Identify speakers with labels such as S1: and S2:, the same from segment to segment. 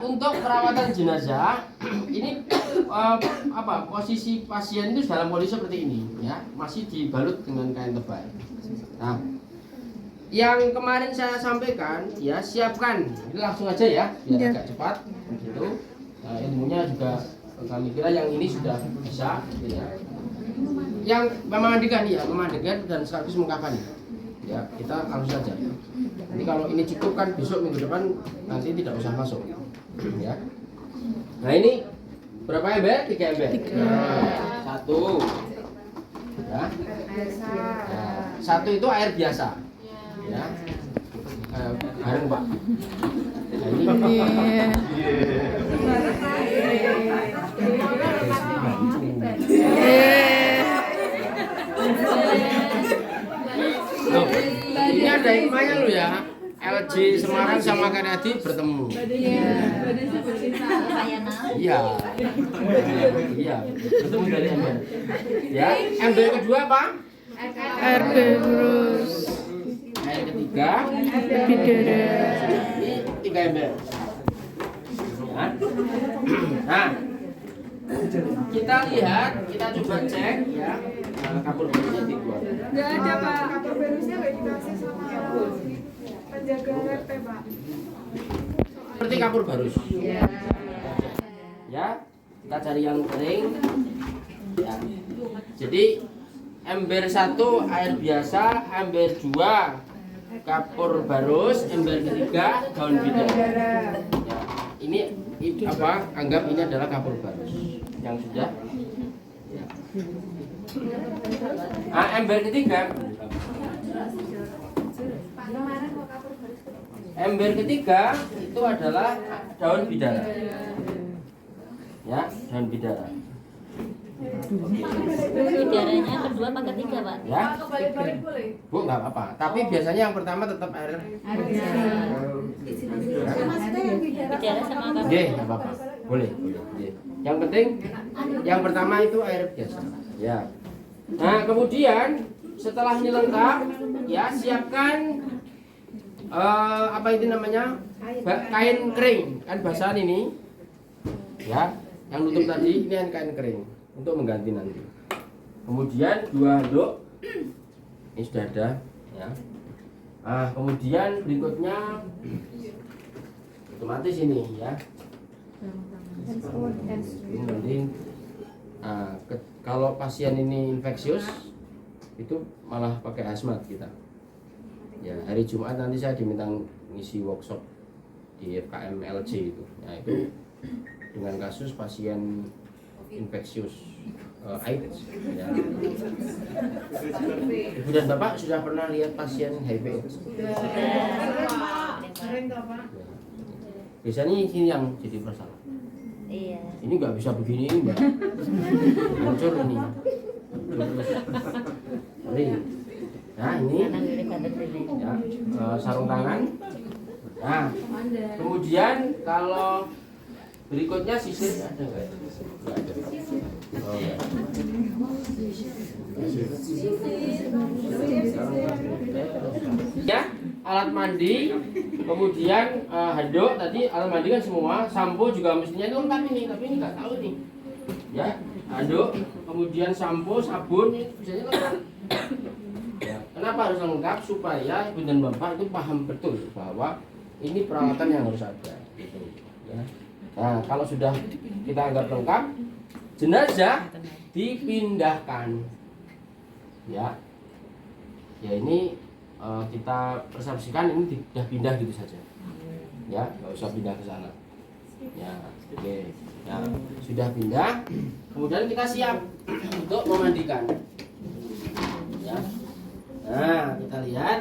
S1: Untuk perawatan jenazah ini posisi pasien itu dalam kondisi seperti ini ya, masih dibalut dengan kain tebal. Nah, yang kemarin saya sampaikan ya, siapkan ini langsung aja ya biar agak cepat gitu. Nah, ilmunya juga kami kira yang ini sudah bisa ya. Yang memandikan ya, memandikan dan sekaligus mengkafani ya, kita langsung saja. Jadi kalau ini cukup kan besok minggu depan nanti tidak usah masuk ya. Nah ini berapa ember? 3 ember. Satu ya. Nah, satu itu air biasa ya. Bareng Pak. Nah, ini ada hikmahnya loh ya. LG Semarang sama Kennedy bertemu. Iya. Iya, bertemu dari ember. Ya, ember kedua apa?
S2: Air berus.
S1: Air ketiga
S2: Bidara.
S1: 3 ember. Ya. Nah, kita lihat, kita coba cek ya. Kapur berusnya dibuat.
S3: Nggak ada Pak, kapur berusnya nggak dikasih sama penjaga RT Pak.
S1: Seperti kapur barus. Ya, kita cari yang kering. Ya. Jadi ember 1 air biasa, ember 2 kapur barus, ember ketiga daun bidara. Ya, ini apa? Anggap ini adalah kapur barus yang sudah. Ya. Nah, ember ketiga. Ember ketiga itu adalah daun bidara. Ya, daun bidara.
S4: Bidaranya kedua apa ketiga, Pak?
S1: Ya, Bu nggak apa-apa. Tapi biasanya yang pertama tetap air.
S4: Bidara sama apa?
S1: Oke, nggak apa-apa. Boleh. Yang penting yang pertama itu air biasa. Ya. Nah, kemudian setelah ini lengkap, ya siapkan apa itu namanya? Kain kering, kan basahan ini. Ya, yang nutup tadi ini kain kering untuk mengganti nanti. Kemudian 2 handuk ini sudah ada ya. Nah, kemudian berikutnya otomatis ini ya. Ini penting. Kalau pasien ini infeksius itu malah pakai hazmat kita. Ya, hari Jumat nanti saya diminta ngisi workshop di FKM LJ itu. Nah, itu dengan kasus pasien infeksius AIDS. Ya. Ibu dan Bapak sudah pernah lihat pasien HIV AIDS? Biasanya ini yang jadi masalah.
S4: Iya.
S1: Ini nggak bisa begini ini Mbak. Hancur ini. Ini. Nah ini ya, sarung tangan. Nah kemudian kalau berikutnya sisir ada nggak? Nggak ada. Oh, ya. Ya, alat mandi, kemudian handuk tadi alat mandi kan semua, sampo juga mestinya itu lengkap ini, tapi ini nggak tahu nih. Ya, handuk, kemudian sampo, sabun, biasanya lengkap. Ya, kenapa harus lengkap? Supaya ibu dan bapak itu paham betul bahwa ini peralatan yang harus ada. Gitu. Ya. Nah, kalau sudah kita anggap lengkap, jenazah dipindahkan. Ya, ya ini kita persepsikan ini sudah pindah gitu saja. Ya, nggak usah pindah ke sana. Ya, oke. Ya, sudah pindah. Kemudian kita siap untuk memandikan. Ya. Nah, kita lihat.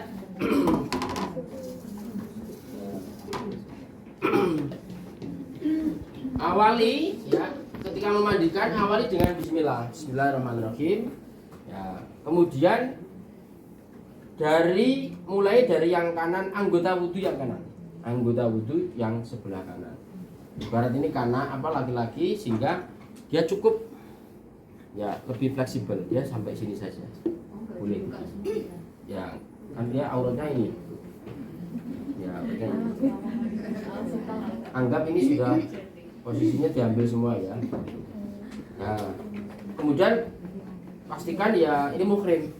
S1: Awali ya, ketika memandikan awali dengan bismillah. Bismillahirrahmanirrahim. Ya, kemudian mulai dari yang kanan, anggota wudhu yang kanan. Anggota wudhu yang sebelah kanan. Ibarat ini karena apa laki-laki sehingga dia cukup ya lebih fleksibel, dia sampai sini saja. Boleh. Ya, kan dia auratnya ini. Ya, oke. anggap ini sudah posisinya diambil semua ya. Nah, kemudian pastikan ya ini muhrim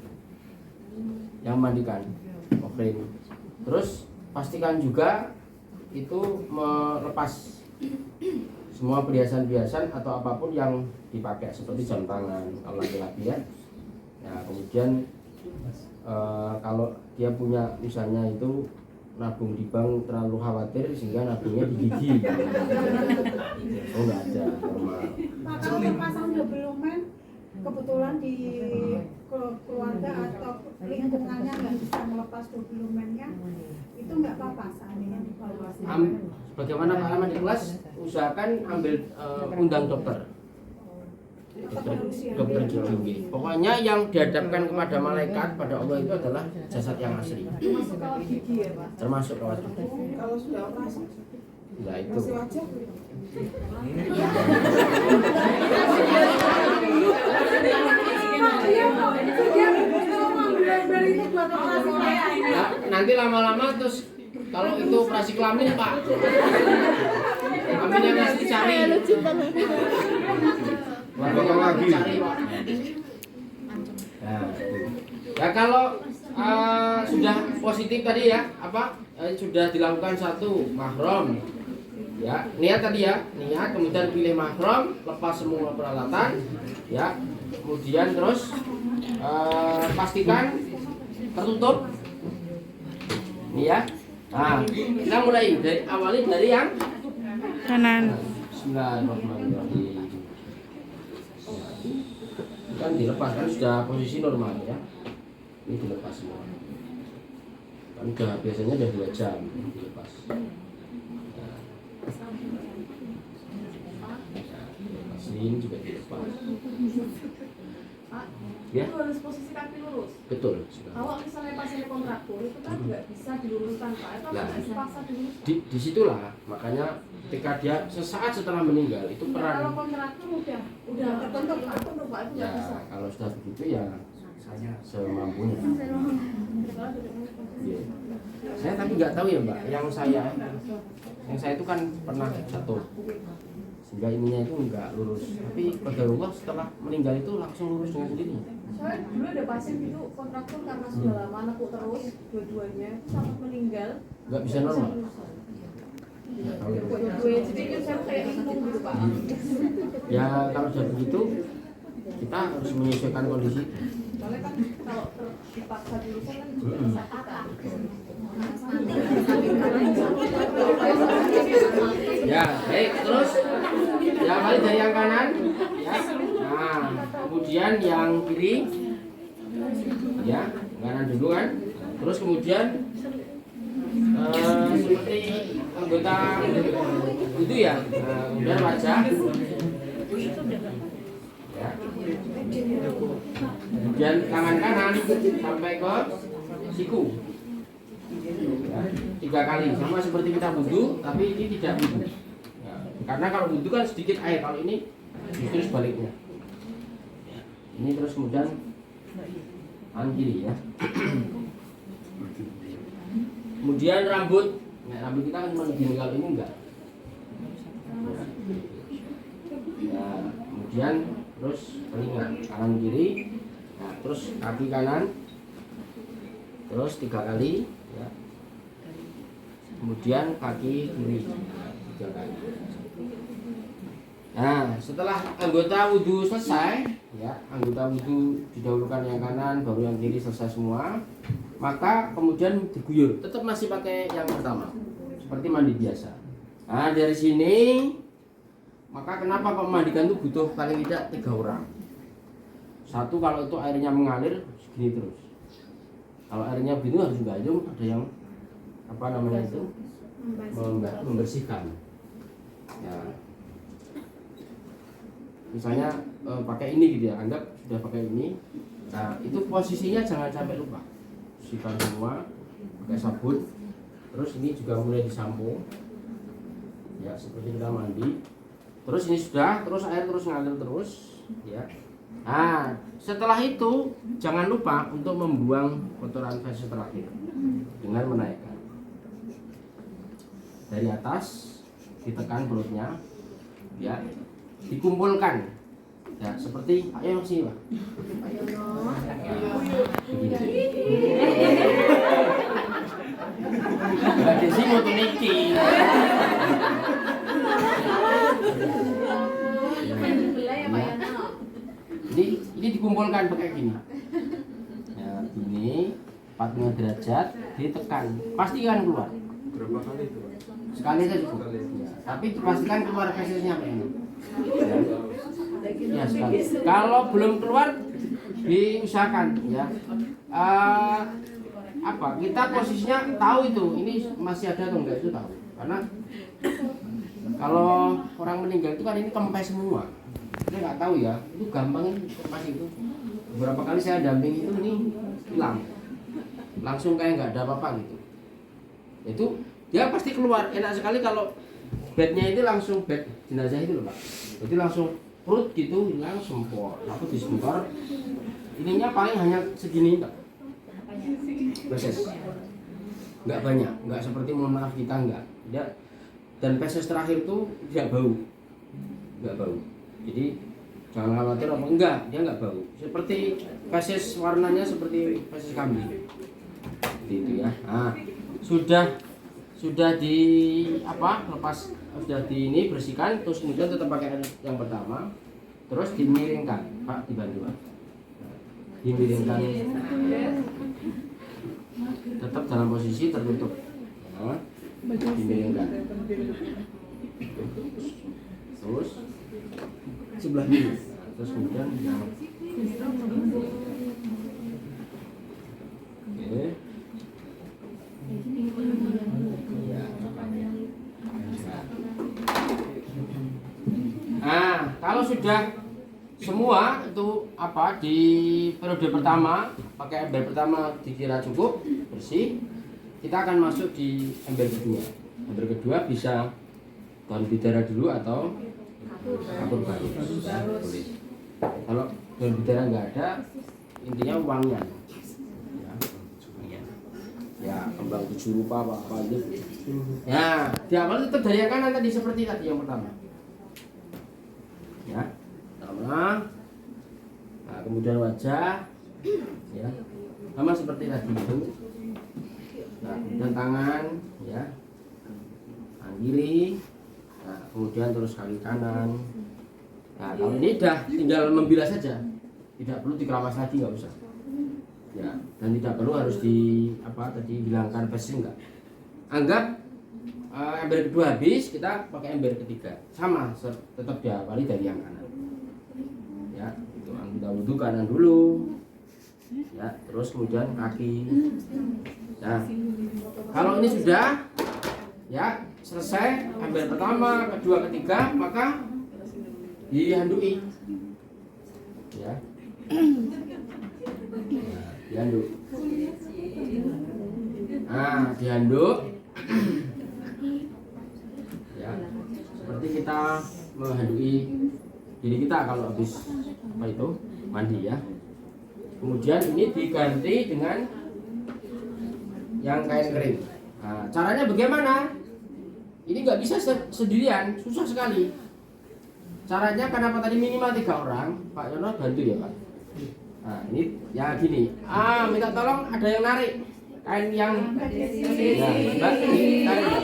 S1: yang mandikan, muhrim. Terus pastikan juga itu melepas semua perhiasan-perhiasan atau apapun yang dipakai seperti jam tangan kalau laki-laki ya. Nah, kemudian kalau dia punya misalnya itu nabung di bank terlalu khawatir sehingga nabungnya di gigi. Oh nggak ada, normal.
S5: Pak, kalau terpasang double lumen kebetulan di keluarga atau lingkungannya nggak bisa melepas double lumennya, itu nggak apa-apa seandainya di bawah.
S1: Bagaimana Pak Ahmad di kelas, usahakan ambil undang dokter. Dokter gigi. Pokoknya yang dihadapkan kepada malaikat pada Allah itu adalah jasad yang asli.
S3: Termasuk kawat gigi ya Pak?
S1: Termasuk kawat gigi.
S3: Kalau sudah operasi
S1: Ya itu.
S3: masih wajar.
S1: Nah, nanti lama-lama terus kalau itu operasi kelamin Pak. Kelamin yang asli cari.
S6: Potong lagi.
S1: Cari, Pak. Nah, itu. Ya kalau sudah positif tadi ya, sudah dilakukan satu mahram. Ya, niat tadi ya, niat kemudian pilih mahram, lepas semua peralatan, ya. Kemudian terus pastikan tertutup. Ini ya. Nah, kita mulai dari awalnya dari yang
S2: kanan.
S1: Bismillahirrahmanirrahim. Kan dilepas kan sudah posisi normal ya. Ini dilepas semua. Kan udah biasanya udah 2 jam dilepas. Ini juga dilepas. Ya.
S7: Itu harus posisi kaki lurus.
S1: Betul. Sudah.
S7: Kalau misalnya pasiennya kontraktur itu kan nggak bisa diluruskan Pak. Itu
S1: Nah.
S7: harus dipaksa diluruskan.
S1: Di situlah makanya ketika dia sesaat setelah meninggal itu
S7: Enggak, kalau
S1: peran.
S7: kontraktur udah tertentu Pak, itu Pak itu nggak bisa.
S1: Ya kalau sudah begitu ya semampunya. Iya. Saya tapi nggak tahu ya Mbak. Yang saya itu kan pernah jatuh sehingga ininya itu nggak lurus. Tapi qadarullah setelah meninggal itu langsung lurus dengan sendirinya.
S7: Soalnya dulu ada pasien gitu kontraktur karena sudah lama nekuk terus dua-duanya itu sampai meninggal.
S1: Nggak bisa normal.
S7: Dua-duanya jadi kan saya kayak limbung gitu Pak.
S1: Ya kalau sudah begitu kita harus menyesuaikan kondisi.
S7: Soalnya kan kalau dipaksa diluruskan kan juga sakit kan.
S1: Ya, baik, terus ya balik dari yang kanan ya. Nah, kemudian yang kiri ya, kanan dulu kan. Terus kemudian seperti anggota itu ya, kemudian wajah ya. Kemudian tangan kanan sampai ke siku ya, 3 kali sama seperti kita wudhu, tapi ini tidak wudhu ya, karena kalau wudhu kan sedikit air, kalau ini justru sebaliknya ya. Ini terus kemudian tangan kiri ya. Kemudian rambut, nah, rambut kita kan cuma begini, kalau ini enggak ya. Kemudian terus telinga kanan kiri, nah, terus kaki kanan terus 3 kali ya. Kemudian kaki kiri 3 kali. Nah, setelah anggota wudhu selesai ya, anggota wudhu didahulukan yang kanan baru yang kiri selesai semua, maka kemudian diguyur, tetap masih pakai yang pertama seperti mandi biasa. Nah, dari sini maka kenapa pemandikan itu butuh paling tidak 3 orang. Satu, kalau itu airnya mengalir segini terus. Kalau airnya begitu harus gayung, ada yang apa namanya itu membersihkan. Ya. Misalnya pakai ini gitu ya, anggap sudah pakai ini. Nah, itu posisinya jangan sampai lupa. Bersihkan semua, pakai sabun. Terus ini juga mulai disampo. Ya, seperti kita mandi. Terus ini sudah, terus air terus ngalir terus, ya. Nah, setelah itu jangan lupa untuk membuang kotoran fase terakhir dengan menaikkan dari atas ditekan perutnya, ya, dikumpulkan, ya seperti ayo sini Pak. Mbak Desi mau tuh niki. Ini dikumpulkan pakai gini. Ya, gini 45 derajat ditekan, pastikan keluar.
S6: Berapa kali itu?
S1: Sekali saja cukup. Ya, tapi dipastikan keluar fesisnya Pak ini. Ya, sekali. Kalau belum keluar diusahakan ya. Apa? Kita posisinya tahu itu, ini masih ada atau enggak itu tahu. Karena kalau orang meninggal itu kan ini kempes semua. Saya nggak tahu ya, itu gampang pas itu. Beberapa kali saya damping itu ini hilang, langsung kayak nggak ada apa-apa gitu. Itu dia pasti keluar. Enak sekali kalau bednya itu langsung bed jenazah itu loh Pak. Jadi langsung perut gitu hilang sempor. Aku disempor. Ininya paling hanya segini Pak. Feses. Nggak banyak, nggak seperti mohon maaf kita nggak. Dia dan feses terakhir itu tidak bau, nggak bau. Jadi jangan khawatir apa enggak, dia nggak bau. Seperti feses warnanya seperti feses kambing. Seperti itu ya. Nah, sudah di apa? Lepas sudah di ini bersihkan, terus kemudian tetap pakai yang pertama, terus dimiringkan, Pak dibantu Pak. Nah, dimiringkan, tetap dalam posisi tertutup. Nah, dimiringkan. Terus sebelah kiri, terus kemudian oke. Nah, kalau sudah semua itu apa di periode pertama pakai ember pertama dikira cukup bersih, kita akan masuk di ember kedua. Ember kedua bisa daun bidara dulu atau kapur barus. Ya, boleh. Kalau daun bidara nggak ada, intinya wangian. Ya kembang tujuh rupa apa gitu. Ya di awal tetap dari yang kanan tadi seperti tadi yang pertama. Ya pertama, nah, kemudian wajah, ya sama seperti tadi itu. Nah kemudian tangan, ya tangan kiri, nah kemudian terus kaki kanan. Nah kalau ini dah tinggal membilas saja, tidak perlu dikeramas lagi, nggak usah. Ya, dan tidak perlu harus di apa tadi hilangkan fesis enggak. Anggap ember kedua habis, kita pakai ember ketiga. Sama, tetap diawali dari yang kanan. Ya, itu kita wudhu kanan dulu. Ya, terus kemudian kaki. Nah, kalau ini sudah ya selesai ember pertama, kedua, ketiga, maka dihandui. Ya. Dihanduk. Nah, dihanduk. Ya, seperti kita menghandui diri kita kalau habis apa itu mandi ya. Kemudian ini diganti dengan yang kain kering. Nah, caranya bagaimana? Ini nggak bisa sendirian, susah sekali. Caranya kenapa tadi minimal 3 orang? Pak Yono bantu ya Pak. Nah ini ya gini, minta tolong ada yang narik kain yang ya, Mbak, ini tarik.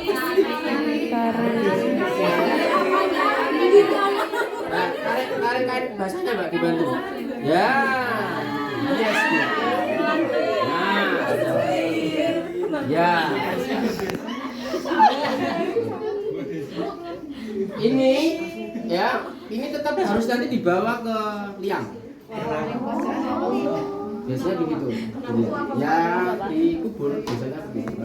S1: Nah, tarik kain basahnya Mbak dibantu. Ya, yes. Nah, ya. Ini ya, ini tetap harus nanti dibawa ke liang. Biasanya begitu. Ya dikubur biasanya begitu.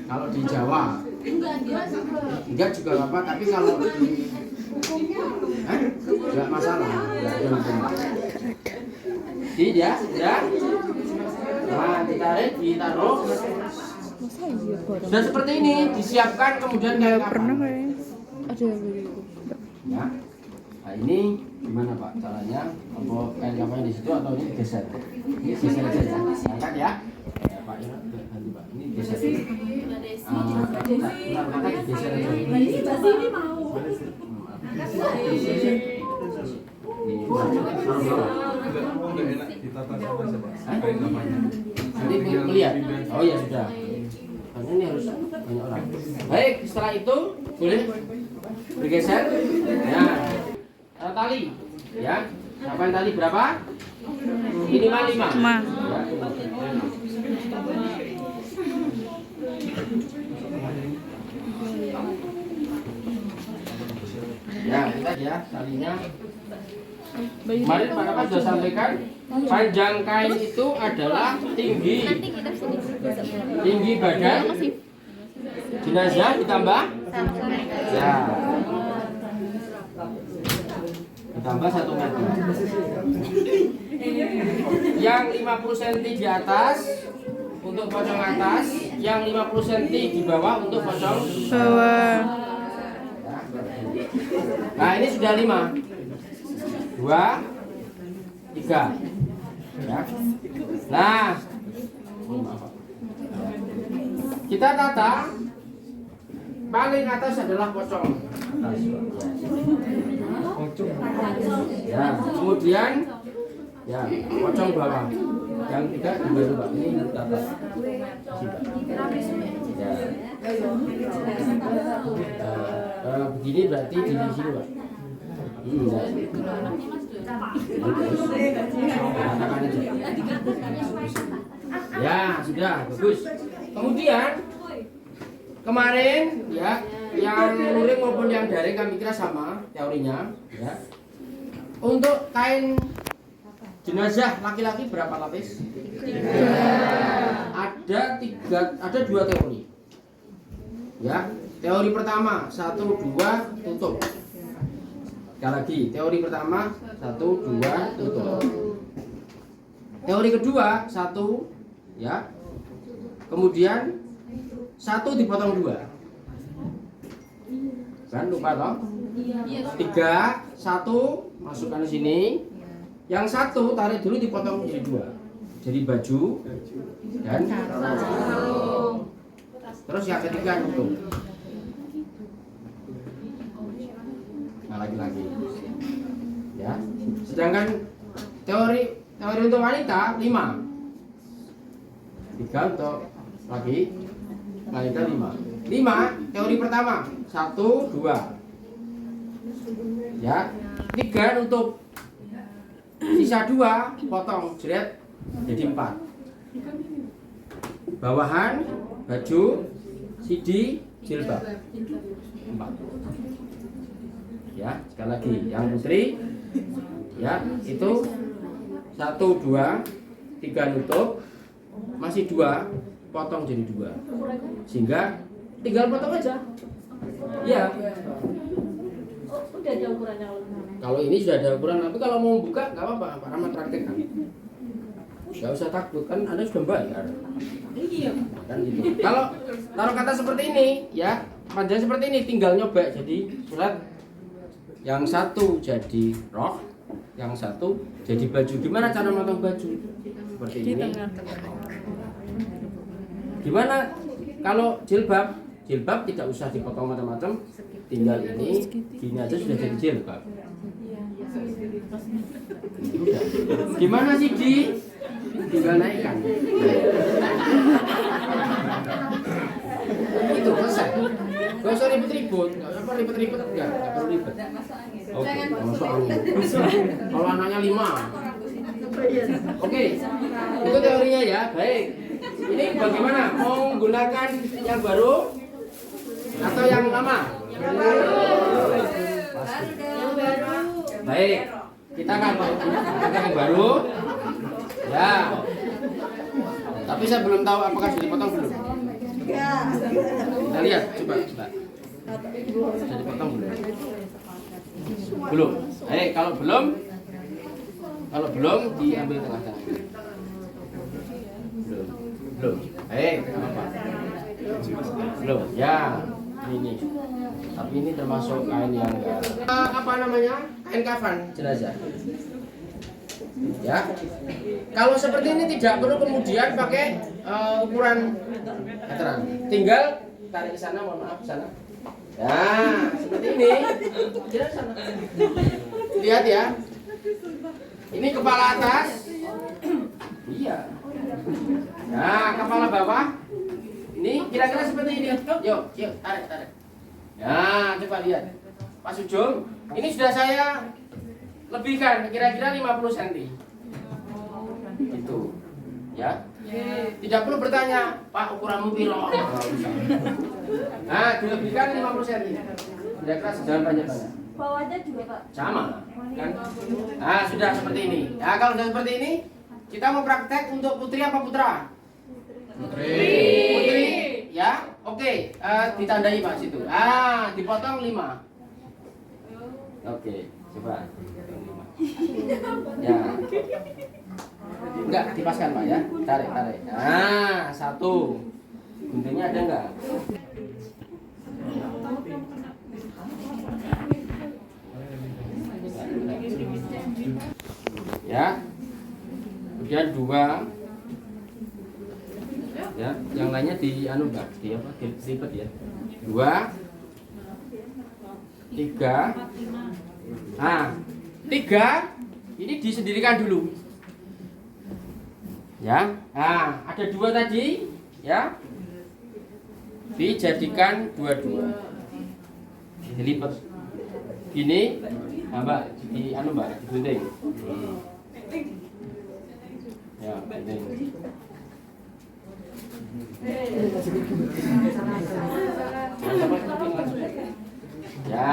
S1: Kalau di Jawa enggak juga apa, tapi kalau di enggak masalah, enggak ada masalah. Ya. Nah, ditarik, ditaruh. Sudah seperti ini, disiapkan kemudian kayak
S2: Pernah
S1: apa?
S2: kayak ada begitu.
S1: Ya. Nah ini gimana Pak caranya? Apa kain kapan di situ atau ini geser? Ini geser saja. Angkat ya. Ya, Pak ya, ganti Pak. Ini geser. Maka digeser aja.
S7: Ini mau.
S1: Nanti melihat. Oh ya sudah. Karena ini harus banyak orang. Baik, setelah itu boleh bergeser. Ya. Tali. Ya. Siapaan tali berapa? Minimal 5. Ya, kita ya talinya. Kemarin Pak Kapan sudah sampaikan panjang kain itu adalah tinggi badan jenazah ditambah ya ditambah 1 meter. Yang 50 cm di atas untuk pocong atas, yang 50 cm di bawah untuk pocong
S2: bawah.
S1: Nah ini sudah 5 2 3 ya. Nah kita tata paling atas adalah pocong atas. Ya, kemudian ya pocong bawah yang 3 dibaru Pak, ini tata ya. Begini berarti di sini Pak. Ya sudah bagus. Kemudian kemarin ya yang luring maupun yang daring kami kira sama teorinya ya. Untuk kain jenazah laki-laki berapa lapis? Ada 2 teori. Ya, teori pertama 1 2 tutup. Sekali lagi, teori pertama 1 2 tutup. Teori kedua 1 ya. Kemudian 1 dipotong 2. Kan lupa toh? 3 1 masukkan ke sini. Yang 1 tarik dulu dipotong jadi 2. Jadi baju dan sarung. Terus yang ketiga tutup. Nah, lagi-lagi ya. Sedangkan teori untuk wanita 5. 3 untuk laki wanita 5. 5 teori pertama 1 2 ya. 3 nutup, sisa 2 potong jeret jadi 4. Bawahan baju sidi jilbab 4. Ya, sekali lagi yang putri ya itu 1 2 3 nutup, masih 2 potong jadi 2 sehingga tinggal potong aja ya.
S7: Udah ada ukurannya
S1: Kalau ini sudah ada ukuran, tapi kalau mau buka nggak apa-apa, Pak Rahmat praktek kan. Nggak usah takut kan, Anda sudah bayar.
S7: Iya.
S1: Kan gitu. Kalau taruh kata seperti ini ya, panjang seperti ini tinggal nyoba jadi surat. Yang 1 jadi rok, yang 1 jadi baju. Gimana cara motong baju? Seperti ini. Gimana kalau jilbab? Jilbab tidak usah dipotong macam-macam, tinggal ini, gini aja sudah jadi jilbab. Udah. Gimana sih di? Tinggal naikkan. Itu selesai. Gak usah ribet-ribet, gak apa ribet-ribet, enggak perlu ribet. Oke, masuk angin. Kalau anaknya 5. Oke, itu teorinya ya. Baik. Ini bagaimana? Mau menggunakan yang baru atau yang lama? Yang baru. Baik. Kita akan yang baru. Ya. Tapi saya belum tahu apakah sudah dipotong belum. Kita lihat, coba. Sudah dipotong belum? Belum. Kalau belum diambil tengah-tengah. Belum. Apa? Belum. Ya, ini. Tapi ini termasuk kain yang apa namanya? Kain kafan jenazah. Ya. Kalau seperti ini tidak perlu kemudian pakai ukuran meteran. Tinggal tarik ke sana, mohon maaf, ke sana. Ya, seperti ini. Kira sana. Lihat ya. Ini kepala atas. Iya. Nah, kepala bawah. Ini kira-kira seperti ini. Yuk, tarik. Ya, coba lihat. Pak Sujung, ini sudah saya lebihkan kira-kira 50 cm. Itu. Ya. Tidak perlu bertanya, Pak ukuranmu piro? Nah, dilebihkan 50 cm. Kira-kira sejalan banyak-banyak.
S7: Bawahnya juga Pak.
S1: Sama. Kan? Nah, sudah seperti ini. Nah, kalau sudah seperti ini, kita mau praktek untuk putri apa putra? Putri. Ya, oke. Ditandai Pak situ. Dipotong 5. Oke, coba. Ya. Enggak, dipaskan Pak ya. Tarik. Nah, 1. Guntingnya ada enggak? Ya. Kemudian 2. Ya, yang lainnya di Mbak, di apa? Dilipet ya. 2 3. Nah, 3 ini disendirikan dulu. Ya. Nah, ada 2 tadi, ya. Dijadikan 2. Dilipet. Gini, nah, Mbak, di Mbak, digunting. Ya, gunting. Ya. Ya.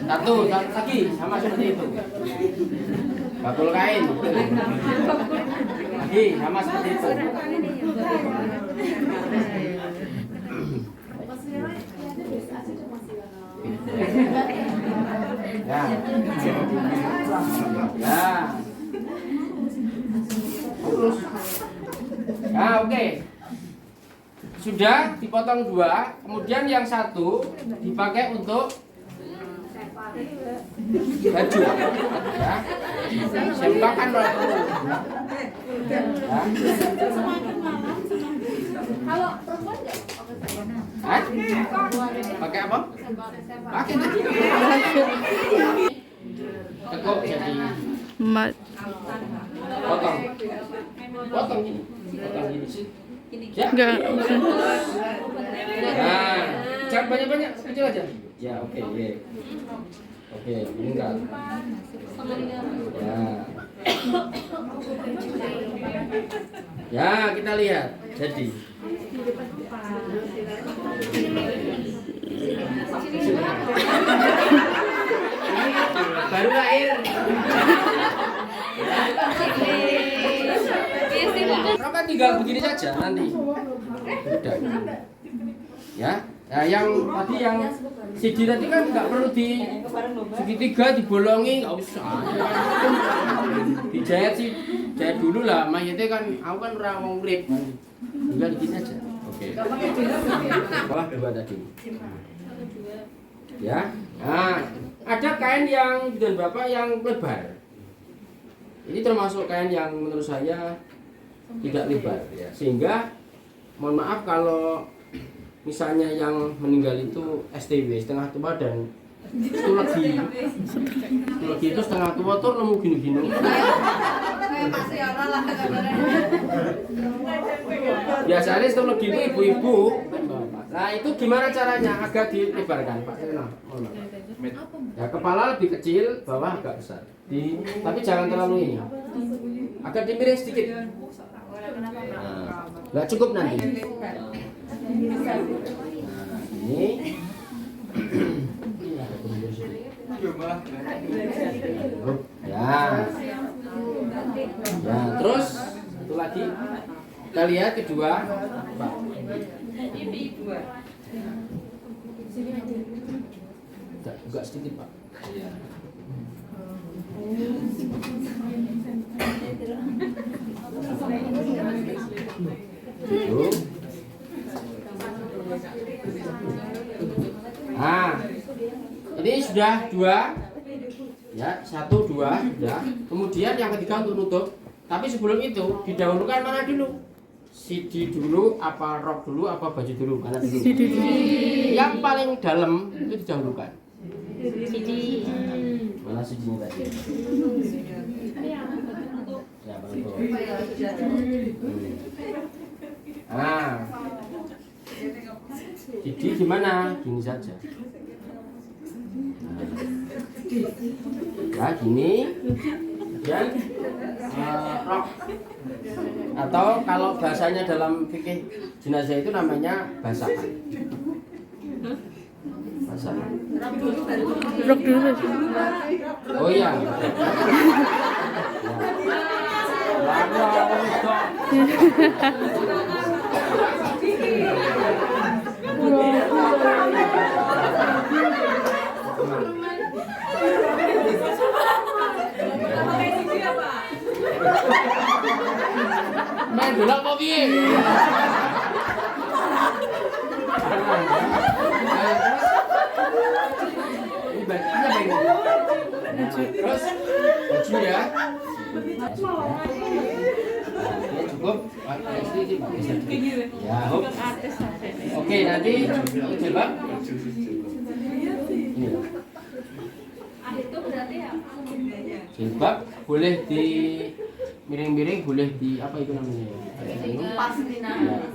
S1: Satu lagi sama seperti itu. Bakul kain. Lagi sama seperti itu. Ya. Ya. Terus. Nah, oke. Sudah dipotong 2, kemudian yang 1 dipakai untuk baju. Ya. Sempakan ya.
S7: Kalau perempuan enggak?
S1: Hah? Pakai apa? Pakai tadi. Tekuk jadi potong gini. Potong gini sih. Ya.
S2: Enggak.
S1: Nah, jangan banyak-banyak, kecil aja. Ya, oke. Oke, ini enggak. Ya. Ya, kita lihat. Jadi. Baru lahir. Kan tinggal begini saja nanti. Udah. Ya. Nah, yang tadi yang CD tadi kan nggak perlu di segitiga dibolongi, nggak usah. Dijahit sih, jahit dulu lah. Mayatnya kan, aku kan orang mau ngulip. Tinggal dikit aja. Oke. Bawah 2 tadi. Ya. Nah, ada kain yang dengan Bapak yang lebar. Ini termasuk kain yang menurut saya tidak lebar ya. Sehingga mohon maaf kalau misalnya yang meninggal itu STW setengah tua dan itu lagi itu setengah tua tuh nemu gini-gini. Biasanya setelah gitu ibu-ibu. Nah itu gimana caranya agak dilebarkan Pak? Ya kepala lebih kecil, bawah agak besar. Tapi jangan terlalu ini. Agak dimiring sedikit. Nggak cukup nanti. Nah, ini. Ya. Ya, terus satu lagi. Kita lihat kedua, Pak. Enggak sedikit, Pak. Iya. Tuh. sudah 2. Ya, 1, 2 sudah. Kemudian yang ketiga untuk nutup. Tapi sebelum itu didahulukan mana dulu? CD dulu, apa rok dulu, apa baju dulu? Mana dulu? Yang paling dalam itu didahulukan.
S4: CD.
S1: Mana CD-nya tadi? Ya, betul. Nah, CD gimana? Gini saja. Nah. Ya, gini. Kemudian rok. Atau kalau bahasanya dalam fikih jenazah itu namanya basahan. Basahan.
S2: Rok dulu.
S1: Oh iya. Main bola apa piye? Ini bajunya bagaimana? Terus baju ya. Ya cukup. Ya, hop. Oke, nanti jilbab. Ini. Jilbab boleh di miring-miring, boleh di apa itu namanya? Ya,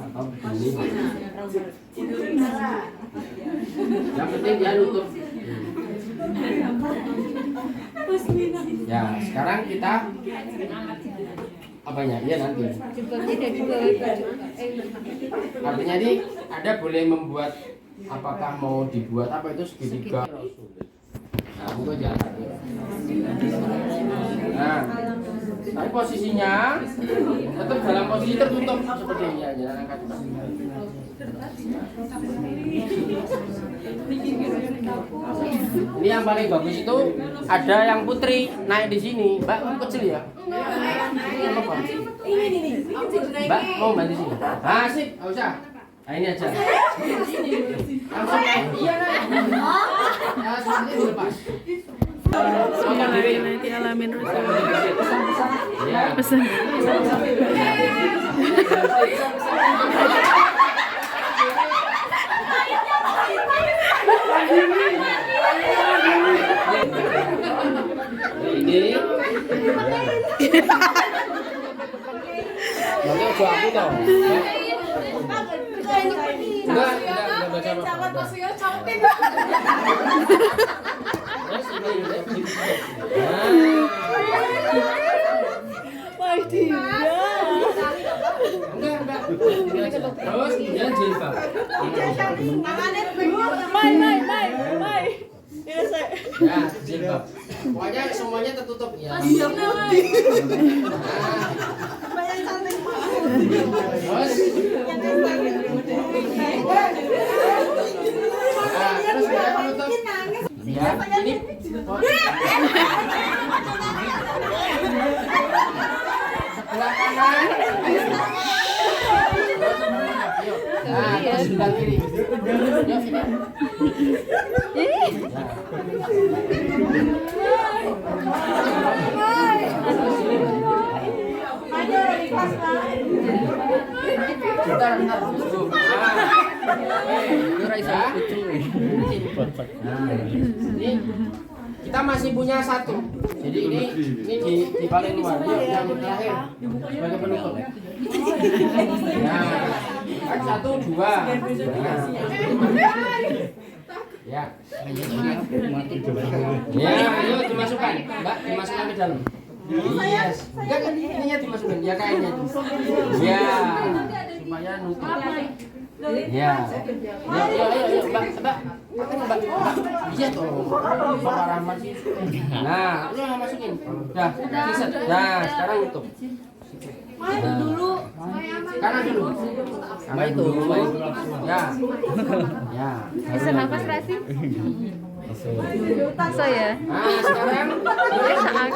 S1: atau begini. Yang penting dia nutup. Ya, sekarang kita apanya? Iya nanti. Artinya ini ada boleh membuat, apakah mau dibuat apa itu segitiga. Nah, buka jalan. Nah, tapi posisinya tetap dalam posisi tertutup seperti ini aja. Angkat. Ini yang paling bagus itu ada yang putri naik di sini, Mbak. Kecil ya? Apa? Mbak mau bantu sini? Ah, sip, nggak usah. Nah, ini aja. Langsung naik. Iya naik. Nah, seperti ini lepas.
S2: Nanti alamin
S1: Ya.
S2: pesan.
S1: Ini. Nanti aku toh. Enggak baca apa-apa. Terus ini. Enggak. Terus kemudian jilbab. Ya, jilbab. Pokoknya semuanya tertutup ya. Terus terus ya penutup. Ya, ini sebelah kanan. Nah, terus sebelah kiri. Yuk, sini. Bentar. Ini kita masih punya satu. Jadi ini di paling luar. Yang terakhir sebagai penutup. Nah, kan 1, 2. Ya. Ya, ayo dimasukkan, Mbak, dimasukkan ke dalam. Yes. Enggak, ininya dimasukkan, ya kainnya itu. Ya, supaya nutup. Ya. Ayo, Mbak. Mbak. Iya toh. Bapak Rahmat sih. Nah, lu yang masukin. Dah, bisa. Nah, sekarang nutup. Dulu. Kanan dulu. Mbak itu. Ya. Ya.
S2: Bisa nafas Rasi? Bisa ya?
S1: Nah, sekarang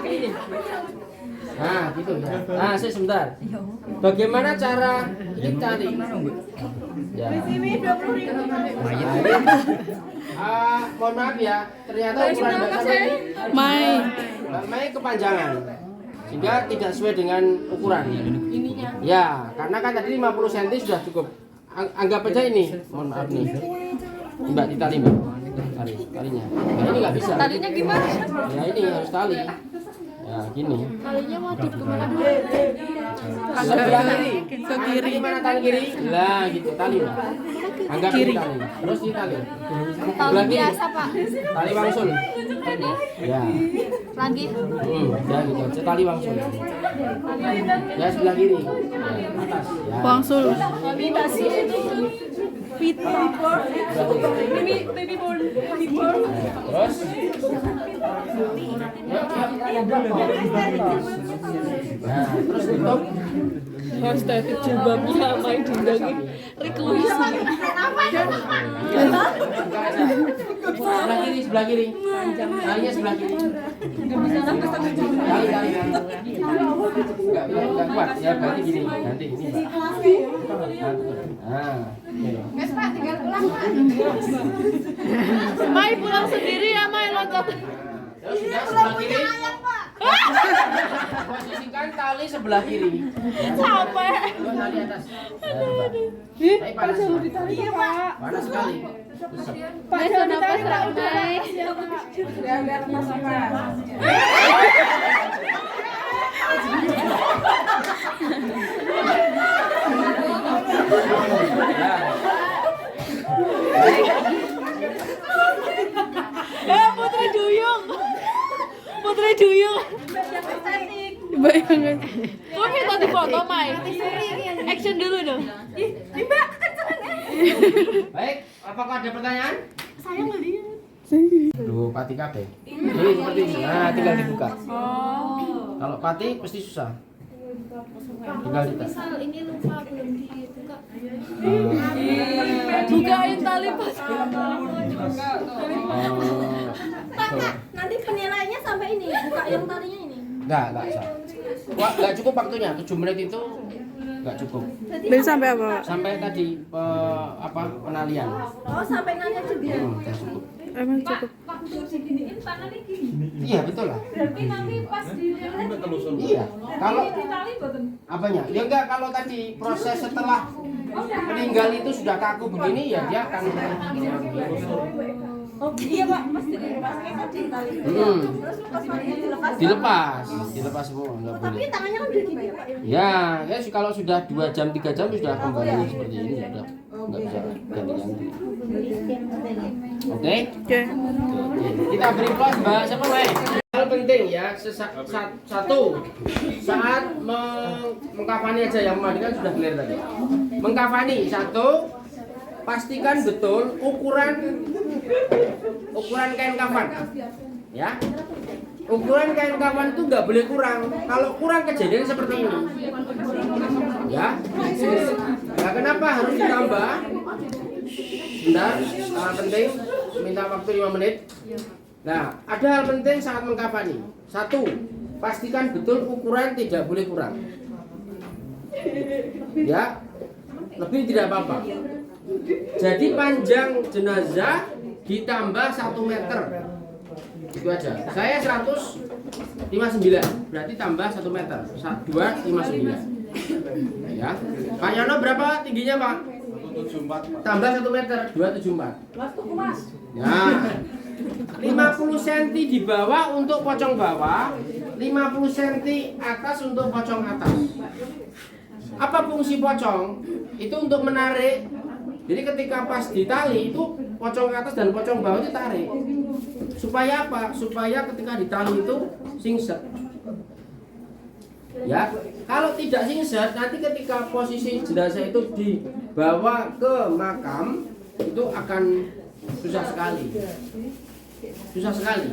S1: ini. Nah, gitu ya. Nah, saya sebentar. Bagaimana cara ini cari? Ya. Mohon maaf ya, ternyata ukuran Mbak sampai ini Mai kepanjangan. Sehingga tidak sesuai dengan ukuran. Ya, karena kan tadi 50 cm sudah cukup. Anggap aja ini, mohon maaf nih. Mbak ditali Mbak. Talinya. Nah, ini nggak bisa.
S2: Talinya gimana?
S1: Ya ini harus tali. Ya gini.
S2: Talinya mau di kemana dulu?
S1: Sebelah kiri.
S2: Ke kiri.
S1: Gimana tangan kiri? Lah gitu tali Mbak. Anggap
S2: Kiri.
S1: ini tali. Terus ditali.
S2: Tali biasa Pak.
S1: Tali wangsul.
S2: Ini
S1: Ya.
S2: lagi.
S1: Ya gitu. Tali wangsul. Ya sebelah kiri. Atas. Ya.
S2: Wangsul.
S1: Terus. Nah, terus tutup.
S2: Astaga, jilbabnya main dindangin request.
S1: Sebelah kiri. Talinya sebelah kiri. Tali. Enggak kuat. Ya ganti gini, ganti ini, Mbak. Nah, ini.
S3: Mas Pak, tinggal pulang Pak.
S2: Mai pulang sendiri ya, Mai loncat.
S1: Terus sudah sebelah kiri. Posisikan tali sebelah kiri.
S2: Sampai.
S1: Dua tali atas. Tapi panas.
S3: Iya Pak.
S1: Panas sekali.
S3: Pak, jangan ditarik Pak, udah. Biar lepas Pak.
S2: Putri Duyung. Putri Duyung. Bayangan. Kok minta di foto, Mai? Action dulu dong.
S1: Baik, apakah ada pertanyaan?
S3: Saya ngeliat.
S1: Duh, pati kabeh. Ini seperti ini. Nah, tinggal dibuka. Kalau pati pasti susah. Tinggal dibuka.
S3: Misal ini lupa belum dibuka.
S2: Bukain tali pas.
S3: Nanti penilaiannya sampai ini, buka yang talinya ini.
S1: Enggak usah. Wah, enggak cukup waktunya. 7 menit itu enggak cukup.
S2: Dari sampai apa?
S1: Sampai tadi penalian.
S3: Oh, sampai nanya juga.
S1: Enggak cukup.
S2: Emang cukup.
S3: Waktu diginiin tangannya gini.
S1: Iya, betul lah.
S3: Berarti nanti pas dilihat
S1: Iya. Kalau
S3: ditali boten.
S1: apanya? Ya enggak, kalau tadi proses setelah meninggal itu sudah kaku begini ya dia akan
S3: Oh iya Pak, pas dilepasnya kan ditali.
S1: Hmm.
S3: Terus pas talinya
S1: dilepas semua, enggak
S3: Tapi
S1: boleh.
S3: tangannya kan udah gini ya Pak ya.
S1: Ya, kalau sudah 2 jam 3 jam sudah kembali seperti ini sudah enggak bisa ganti-ganti. Oke?
S2: Oke.
S1: Kita beri plus Mbak siapa Mbak? Hal penting ya, satu saat mengkafani aja yang mandi kan sudah clear tadi. Mengkafani satu, pastikan betul ukuran kain kafan. Ya. Ukuran kain kafan itu nggak boleh kurang. Kalau kurang kejadian seperti ini. Ya. Nah, kenapa harus ditambah? Sebentar, hal penting, minta waktu 5 menit. Nah, ada hal penting saat mengkafani. Satu, pastikan betul ukuran tidak boleh kurang. Ya, lebih tidak apa-apa. Jadi panjang jenazah ditambah 1 meter. Itu aja. Saya 159, berarti tambah 1 meter. 259. Ya. Pak Yono berapa tingginya, Pak? 174. Tambah 1 meter, 274. Ya. 50 cm di bawah untuk pocong bawah, 50 cm atas untuk pocong atas. Apa fungsi pocong? Itu untuk menarik. Jadi ketika pas ditali itu pocong atas dan pocong bawah itu tarik. Supaya apa? Supaya ketika ditali itu singset. Ya, kalau tidak singset nanti ketika posisi jenazah itu dibawa ke makam itu akan susah sekali. Susah sekali.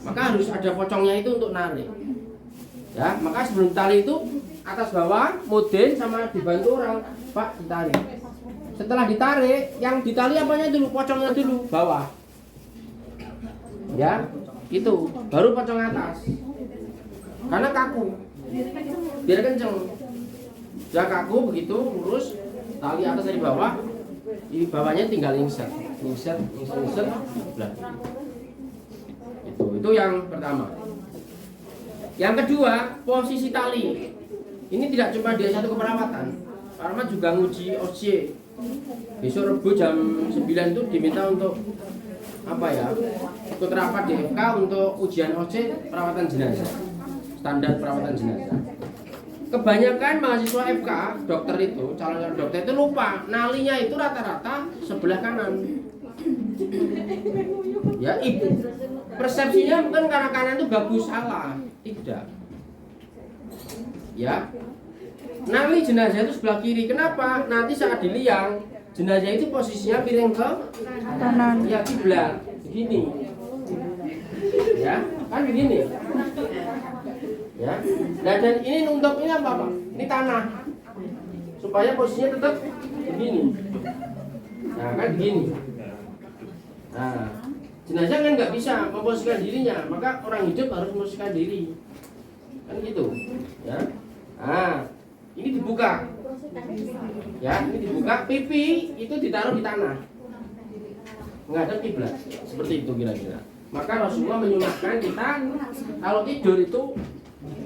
S1: Maka harus ada pocongnya itu untuk narik. Ya, maka sebelum tali itu atas bawah, mudin sama dibantu orang, Pak ditarik. Setelah ditarik, yang ditali apanya dulu? Pocongnya dulu, bawah. Ya, itu baru pocong atas. karena kaku, biar kenceng. Ya kaku begitu, lurus, tali atas dari bawah, di bawahnya tinggal insert, belah. Itu yang pertama. Yang kedua, posisi tali. Ini tidak cuma dia satu keperawatan, Parma juga nguji OJ. Besok Rebo jam 9 itu diminta untuk apa ya? Ikut rapat di FK untuk ujian OJ perawatan jenazah. Standar perawatan jenazah. Kebanyakan mahasiswa FK, dokter itu, calon dokter itu lupa, nalinya itu rata-rata sebelah kanan. Ya, ibu. Persepsinya bukan karena kanan itu bagus, salah. Tidak. Ya. Nali jenazah itu sebelah kiri. Kenapa? Nanti saat diliang, jenazah itu posisinya miring ke kanan. Ya, kiblat. Begini. Ya, kan begini. Ya. Nah, dan ini untuk ini apa, Pak? Ini tanah. Supaya posisinya tetap begini. Nah, kan begini. Nah, jenazah kan nggak bisa memposisikan dirinya, maka orang hidup harus memposisikan diri. Kan gitu. Ya. Nah, ini dibuka. Ya, ini dibuka, pipi itu ditaruh di tanah. Menghadap kiblat. Seperti itu kira-kira. Maka Rasulullah menyunahkan kita kalau tidur itu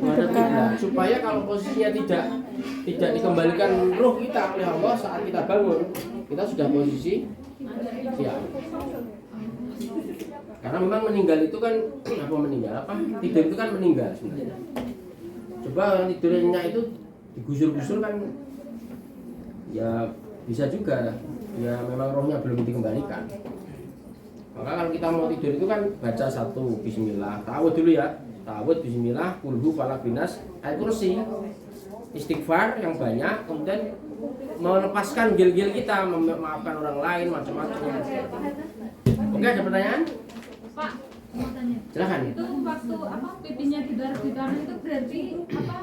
S1: menghadap kiblat supaya kalau posisinya tidak dikembalikan ruh kita oleh Allah saat kita bangun, kita sudah posisi siap. Karena memang meninggal itu kan tidur itu kan meninggal sebenarnya. Coba orang tidurnya itu digusur-gusur kan ya bisa juga ya memang rohnya belum dikembalikan. Maka kalau kita mau tidur itu kan baca 1 bismillah, ta'awudz dulu ya. Ta'awudz bismillah, kulhu falaq binas, ayat kursi. Istighfar yang banyak, kemudian melepaskan gil-gil kita, memaafkan orang lain macam-macam. Oke, ada pertanyaan?
S6: Pak, mau tanya.
S1: Silakan.
S6: Itu waktu apa pipinya ditaruh di tanah itu berarti apa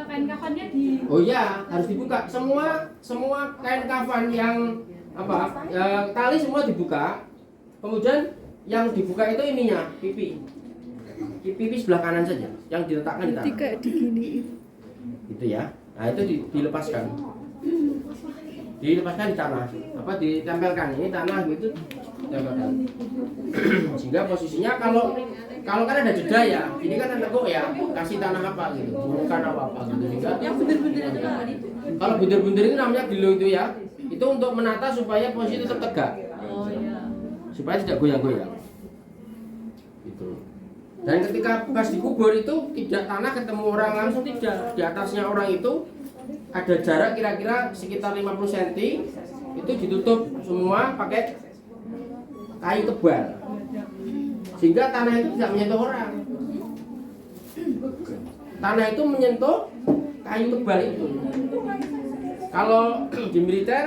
S6: kain kafannya di.
S1: Oh iya, harus dibuka. Semua kain kafan yang apa tali semua dibuka. Kemudian yang dibuka itu ininya pipi. Pipi sebelah kanan saja, yang diletakkan di tanah.
S2: Kayak diginiin.
S1: Gitu ya. Nah itu dilepaskan. Dilepaskan di tanah. Apa ditempelkan ini tanah gitu. Ditempelkan. Sehingga posisinya kalau kan ada jeda ya, ini kan ada kok ya, kasih tanah apa gitu, bukan apa gitu. Sehingga
S6: Yang bener-bener itu.
S1: kalau bunder-bunder itu namanya gilo itu ya, itu untuk menata supaya posisi tetap tegak.
S6: Oh iya.
S1: Supaya tidak goyang-goyang. Gitu. Dan ketika pas dikubur itu tidak tanah ketemu orang langsung, tidak. Di atasnya orang itu ada jarak kira-kira sekitar 50 cm. Itu ditutup semua pakai kayu tebal. Sehingga tanah itu tidak menyentuh orang. Tanah itu menyentuh kayu tebal itu. Kalau di militer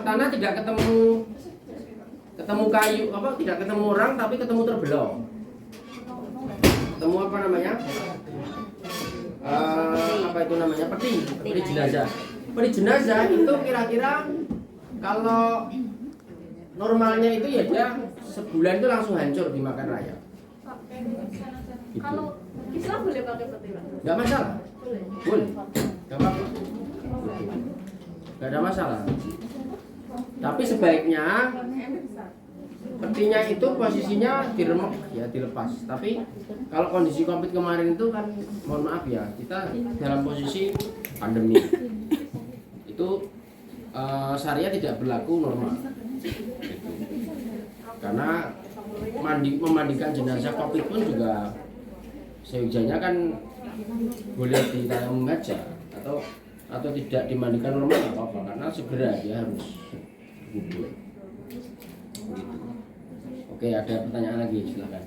S1: tanah tidak ketemu kayu tidak ketemu orang tapi ketemu terbelah. Ketemu apa namanya? Apa itu namanya? Peti jenazah. Peti jenazah itu kira-kira kalau normalnya itu ya dia sebulan itu langsung hancur dimakan raya. Gitu.
S7: Kalau Islam boleh pakai peti, Pak?
S1: Nggak masalah. Boleh. Nggak apa-apa. Nggak ada masalah. Tapi sebaiknya petinya itu posisinya diremek ya, dilepas. Tapi kalau kondisi Covid kemarin itu kan mohon maaf ya, kita dalam posisi pandemi. Itu syariat tidak berlaku normal. Karena memandikan jenazah Covid pun juga seujanya kan boleh ditayamum aja atau tidak dimandikan normal nggak apa-apa karena segera dia harus kubur. Gitu. Oke, ada pertanyaan lagi silakan.